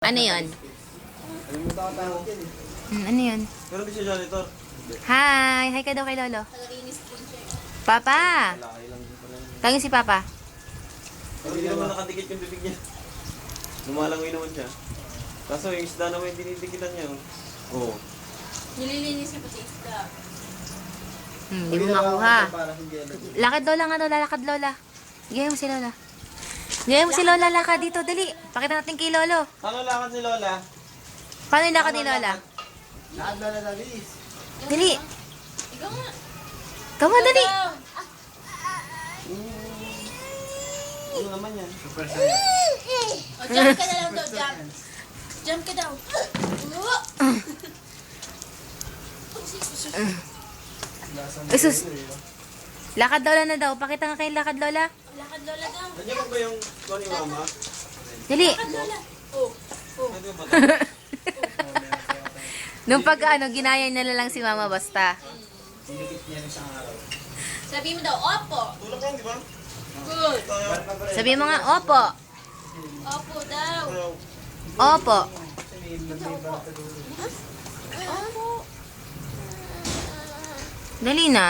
Ano yun? Alam mo tao yan eh. Ano yun? Pero di siya janitor. Hi! Hi ka daw kay Lolo. Papa! Malaki lang din pala yun. Tawagin si Papa. Pero hindi naman nakadikit yung bibig niya. Lumalangoy naman siya. Kaso yung isda naman yung dinidikitan niya. Oo. Nililinis niya pati isda. Hindi mo makuha. Lakad Lola nga Lola, lakad Lola. Gaya mo si Lola. Gaya mo si Lola, lakad dito, dali. Pakita natin kay Lolo. Ano lakad ni Lola? Paano yung lakad ni Lola? Lakad Lola Davis. Dali. Ikaw nga. Come on, dali. Ano naman yan? Super O, jump ka na lang daw, jump. Jump ka daw. Isus. Lakad Lola na daw. Pakita nga kay lakad Lola. Lakad Lola daw. Nandiyan mo ba yung kuha ni Mama? Dali. Lakad Lola. Oh. Oh. Nandiyan ba? Nung pag ginaya nila lang si Mama basta. Sabi mo daw, opo. Tulak lang, di ba? Good. Sabi mo nga, opo. Opo daw. Opo. Opo. Dali na.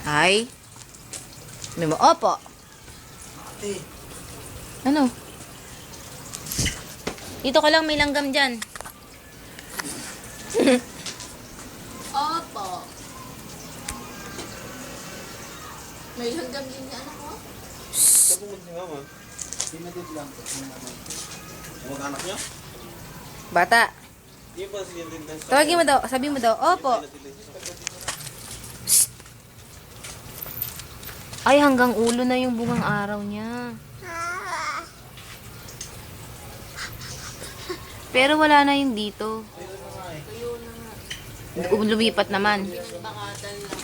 Hi. Sabi mo, opo. Ano? Dito ka lang, may langgam dyan. Opo. May langgam din niya, anak mo? Sabi mo si Mama. Pinatid lang po. Huwag anak niya? Bata. Di ba siya din tayo sa... Tawagin mo daw, sabi mo daw, opo. Ay, hanggang ulo na yung bungang araw niya. Pero wala na yung dito. Tuyo na nga. Lumipat naman. Bakatan lang.